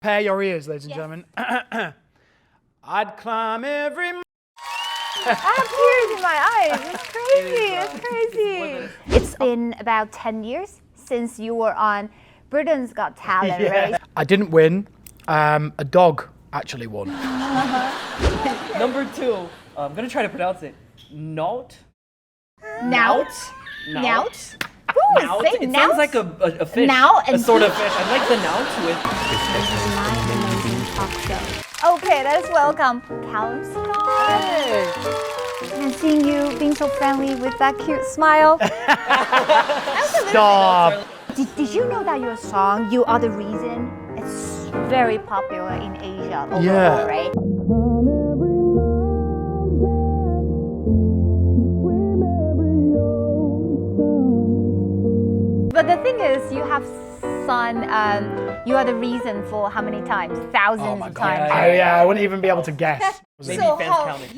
Prepare your ears, ladies and gentlemen. I'd climb every... I have tears in my eyes. It's crazy. It's crazy. It's been about 10 years since you were on Britain's Got Talent, right? I didn't win. A dog actually won. Number 2, I'm gonna try to pronounce it. Nout. Nout. Nout. Ooh, Nout. say It nout. sounds like a fish. Nout a and sort of fish. I like the nout with. My amazing talk show. Okay, let's welcome Callum Scott. Hey. And seeing you being so friendly with that cute smile. Stop. Did you know that your song, You Are the Reason, it's very popular in Asia overall, Yeah. right? But the thing is, you have sung You Are the Reason for how many times? Thousands Oh my of God. times. I wouldn't even be able to guess. Maybe fans counted.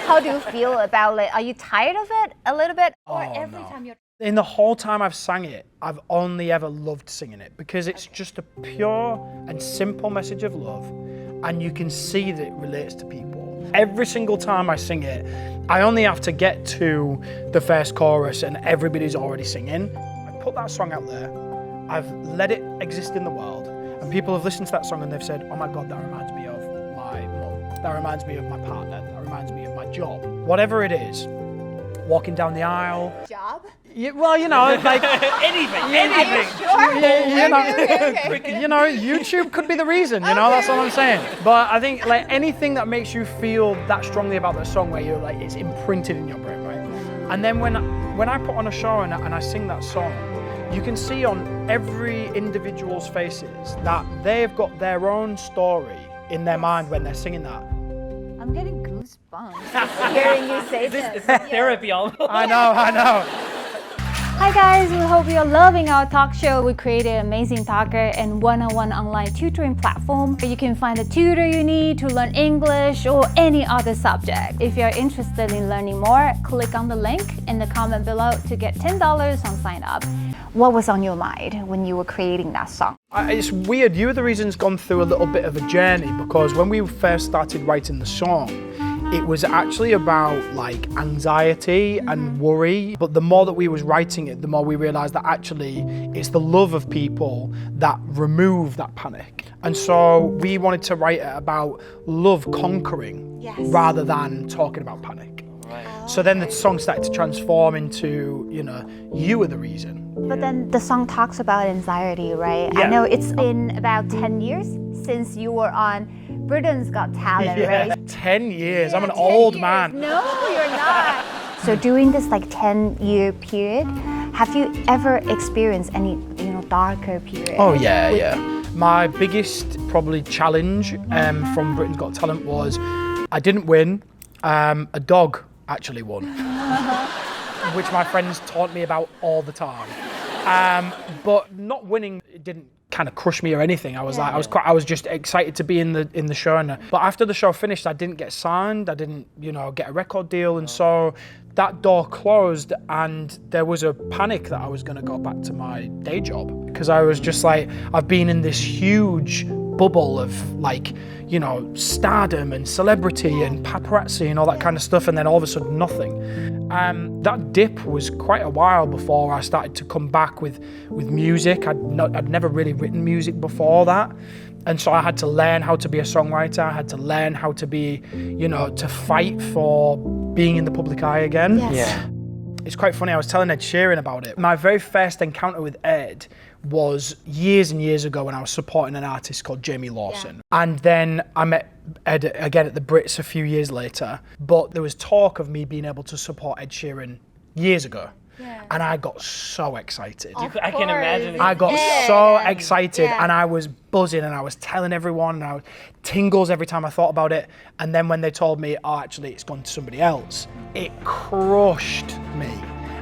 How do you feel about it? Are you tired of it a little bit? Or Oh, every no. time you're... In the whole time I've sang it, I've only ever loved singing it because it's just a pure and simple message of love, and you can see that it relates to people. Every single time I sing it, I only have to get to the first chorus and everybody's already singing. I put that song out there, I've let it exist in the world, and people have listened to that song and they've said, oh my God, that reminds me of my mum, that reminds me of my partner, that reminds me of my job. Whatever it is, walking down the aisle. Job? Yeah, well, you know, like Anything. Are you Anything. sure? you know, YouTube could be the reason. You know, that's all I'm saying. But I think like anything that makes you feel that strongly about the song, where you're like it's imprinted in your brain, right? And then when I put on a show and I sing that song, you can see on every individual's faces that they've got their own story in their mind when they're singing that. I'm getting goosebumps just hearing you say this. It's like therapy almost. I know. Hi guys, we hope you're loving our talk show. We created an amazing talker and one-on-one online tutoring platform where you can find the tutor you need to learn English or any other subject. If you're interested in learning more, click on the link in the comment below to get $10 on sign up. What was on your mind when you were creating that song? It's weird. You Are the Reason's gone through a little bit of a journey because when we first started writing the song, it was actually about like anxiety and worry. But the more that we was writing it, the more we realized that actually it's the love of people that remove that panic. And so we wanted to write it about love conquering rather than talking about panic. So then the song started to transform into, you know, You Are the Reason. But then the song talks about anxiety, right? Yeah. I know it's been about 10 years since you were on Britain's Got Talent, right? 10 years. I'm an 10 old years. man. No, you're not. So during this like 10-year period, have you ever experienced any, darker period? Oh yeah. My biggest probably challenge from Britain's Got Talent was I didn't win. A dog actually won, which my friends taught me about all the time. But not winning, it didn't kind of crush me or anything. I was just excited to be in the show. But after the show finished, I didn't get signed. I didn't, get a record deal, and so that door closed. And there was a panic that I was going to go back to my day job because I was just like, I've been in this huge bubble of like, stardom and celebrity and paparazzi and all that kind of stuff, and then all of a sudden nothing. That dip was quite a while before I started to come back with music. I'd never really written music before that, and so I had to learn how to be a songwriter. I had to learn how to be, to fight for being in the public eye again. Yes. Yeah. It's quite funny, I was telling Ed Sheeran about it. My very first encounter with Ed was years and years ago when I was supporting an artist called Jamie Lawson. Yeah. And then I met Ed again at the Brits a few years later, but there was talk of me being able to support Ed Sheeran years ago. Yeah. And I got so excited. I can imagine. I got so excited and I was buzzing and I was telling everyone and I was tingles every time I thought about it. And then when they told me, oh, actually it's gone to somebody else, it crushed me.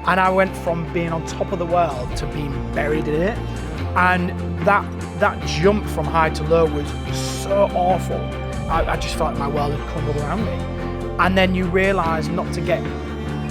And I went from being on top of the world to being buried in it. And that jump from high to low was so awful. I just felt like my world had crumbled around me. And then you realize not to get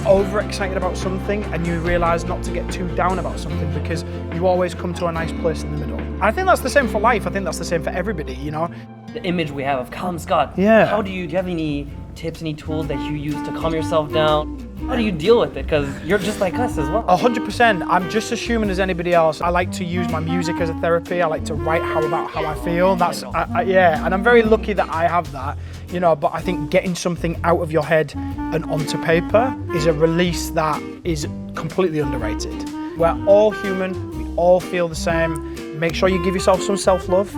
overexcited about something, and you realize not to get too down about something, because you always come to a nice place in the middle. I think that's the same for life. I think that's the same for everybody, you know? The image we have of Callum Scott. Yeah. Do you have any tips, any tools that you use to calm yourself down? How do you deal with it? Because you're just like us as well. 100%. I'm just as human as anybody else. I like to use my music as a therapy. I like to write about how I feel. That's yeah, and I'm very lucky that I have that, you know. But I think getting something out of your head and onto paper is a release that is completely underrated. We're all human. We all feel the same. Make sure you give yourself some self-love,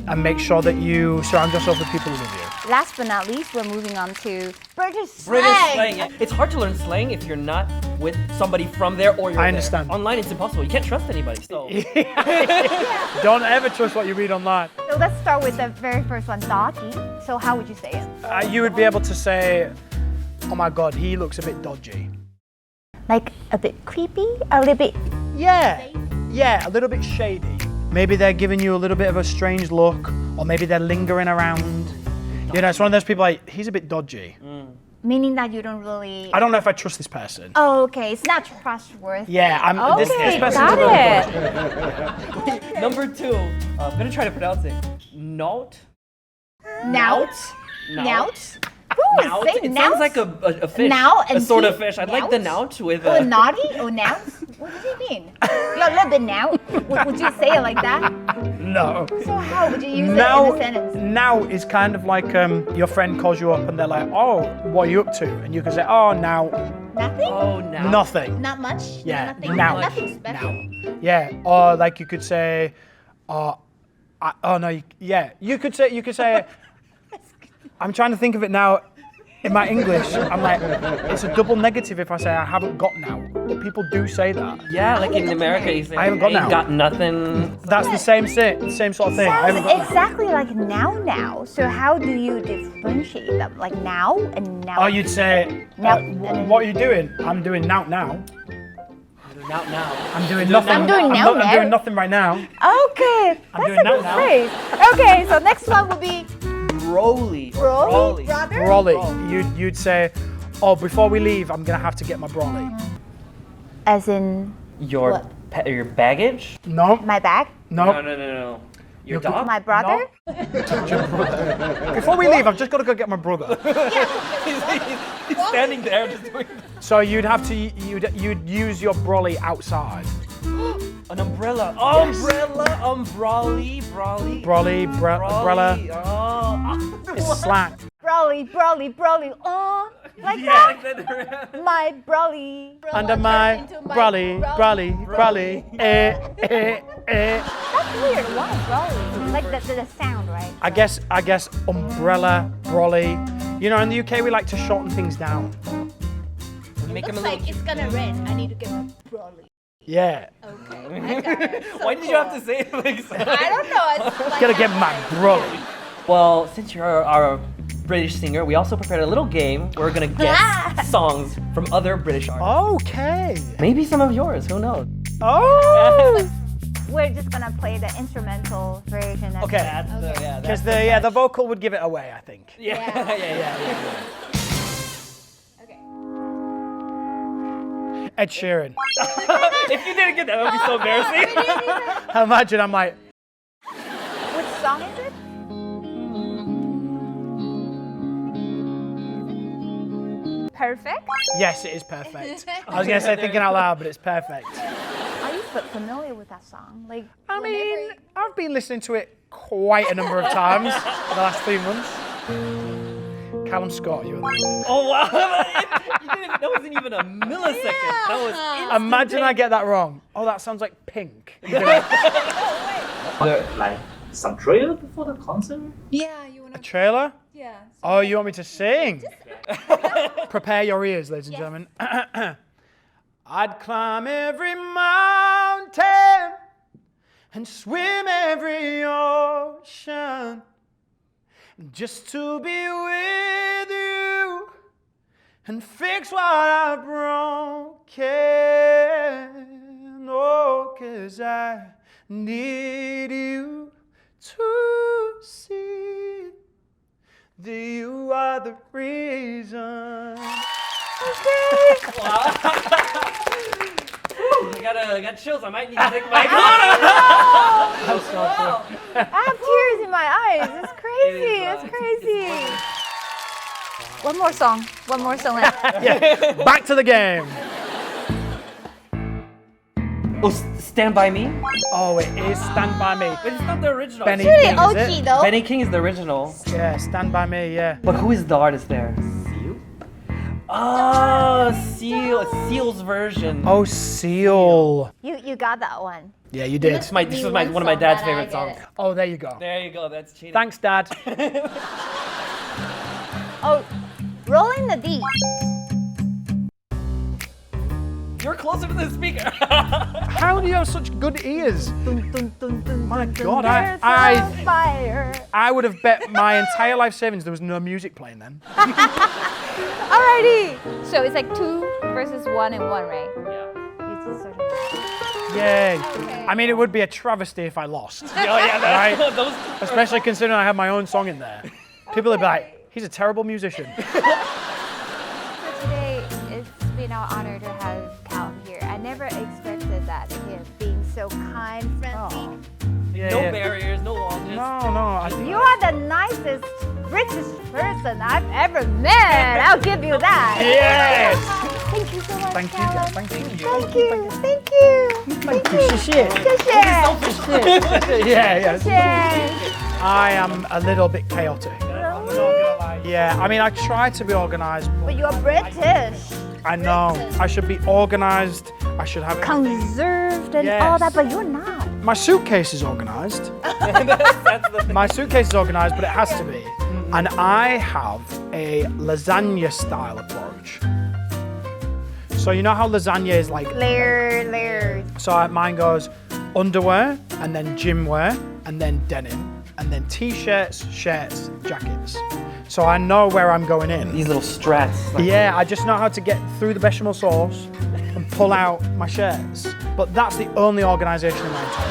and make sure that you surround yourself with people who love you. Last but not least, we're moving on to British slang. British slang. Yeah. It's hard to learn slang if you're not with somebody from there or you're I understand. there. Online, it's impossible. You can't trust anybody. So. Don't ever trust what you read online. So let's start with the very first one, dodgy. So how would you say it? You would be able to say, oh my God, he looks a bit dodgy. Like a bit creepy, a little bit. Yeah, a little bit shady. Maybe they're giving you a little bit of a strange look, or maybe they're lingering around. You know, it's one of those people like, he's a bit dodgy. Meaning that you don't really. I don't know if I trust this person. Oh, okay. It's not trustworthy. Yeah, this Okay, person's got a little dodgy. it. Number 2, I'm gonna try to pronounce it. Nout. Nout. Nout. Who Nout. is saying It nout? sounds like a fish. Nout and a sort of tea? fish. I'd like the Nout? nout with Oh, a. naughty? Oh, nout? What does it mean? You're a little bit nout. Would you say it like that? No. So how would you use it in a sentence? Now is kind of like your friend calls you up and they're like, oh, what are you up to? And you can say, oh, now, Nothing? Oh, now. nothing. Not much? Yeah, Nothing? now. Nothing special? Now. Yeah, or like you could say, you could say, I'm trying to think of it now. In my English, I'm like, it's a double negative if I say I haven't got now. But people do say that. Yeah, like in America, you say, I haven't got ain't now. got nothing. That's the same sort of thing. I haven't got now. Exactly like now. So how do you differentiate them? Like now and now? Oh, you'd say, Now. what are you doing? I'm doing now. Nout now. I'm doing nothing. I'm doing now. I'm doing nothing right now. Okay, that's doing a now good now. phrase. Okay, so next one would be Broly. Broly, brother? Brolly. You'd say, oh, before we leave, I'm gonna have to get my brolly. As in Your What? your baggage? No, my bag? no. No. Your You're- dog? My brother? Before we leave, I've just got to go get my brother. He's standing there just doing So you'd have to you'd use your brolly outside. an umbrella. Yes. Brolly. Brolly, umbrella. Oh. It's slang. Brolly, like Yeah, that? like that. My brolly. Under my brolly. That's weird. Why brolly? Like the sound, right? I guess umbrella, brolly. You know, in the UK we like to shorten things down. Make him a little. it's gonna rain. I need to get my brolly. Yeah. Okay, I got it. Why did you have to say it like that? I don't know. It's like Gotta get my brolly. Well, since you're our British singer, we also prepared a little game. We're gonna guess songs from other British artists. Okay. Maybe some of yours. Who knows? Oh. We're just gonna play the instrumental version. Okay. Because Because the vocal would give it away, I think. yeah. Okay. Ed Sheeran. If you didn't get that, that would be so embarrassing. Imagine I'm like, Which song is it? Perfect. yes, it is perfect. I was gonna say thinking out loud, but it's perfect. Are you familiar with that song? Like, I mean, I've been listening to it quite a number of times in the last 3 months. Callum Scott, you were listening. Oh wow! That wasn't even a millisecond. That was Imagine I get that wrong. Oh, that sounds like Pink. Like some trailer before the concert? Yeah, you wanna? A trailer? Yeah. Oh, you want me to sing? Prepare your ears, ladies and gentlemen. I'd climb every mountain and swim every ocean just to be with you and fix what I've broken. Oh, 'cause I need you to see that you are the reason. I got chills. I might need to take my I have tears in my eyes. It's crazy. It's crazy. One more song. One more song. Yeah, back to the game. Oh, Stand By Me? Oh, it is Stand By Me. But it's not the original. Benny Really King, OG is it? though. Benny King is the original. Yeah, Stand By Me, yeah. But who is the artist there? Seal? Oh, Seal's version. Oh, Seal. You got that one. Yeah, you did. This is one of my dad's favorite songs. Oh, there you go. There you go. That's cheating. Thanks, Dad. Oh, Rolling the Deep. You're closer to the speaker. How do you have such good ears? My God, There's I a fire. would have bet my entire life savings there was no music playing then. Alrighty. So it's like 2 versus 1 and 1, right? Yeah. You just sort of. Yay. Okay. I mean, it would be a travesty if I lost. Oh yeah, Right? those. Especially considering I have my own song in there. People would be like, he's a terrible musician. So today, it's been our honor to have Cal here. I never expected that, him being so kind, friendly. Yeah, No yeah. barriers, no walls. Just No. You are the nicest British person I've ever met. I'll give you that. Yes. Thank you so much. Thank you. Callum. Thank you. Thank you. Thank you. Thank you. Shit. Yeah. I am a little bit chaotic. Yeah, I mean, I try to be organized. But you're British. I know. I should be organized. I should have everything. Conserved and Yes. all that, but you're not. My suitcase is organized. My suitcase is organized, but it has to be. And I have a lasagna style approach. So you know how lasagna is like, Layers. so mine goes underwear, and then gym wear, and then denim, and then t-shirts, shirts, jackets. So I know where I'm going in. these little strats. Like, Yeah, I just know how to get through the bechamel sauce and pull out my shirts. But that's the only organisation in my entire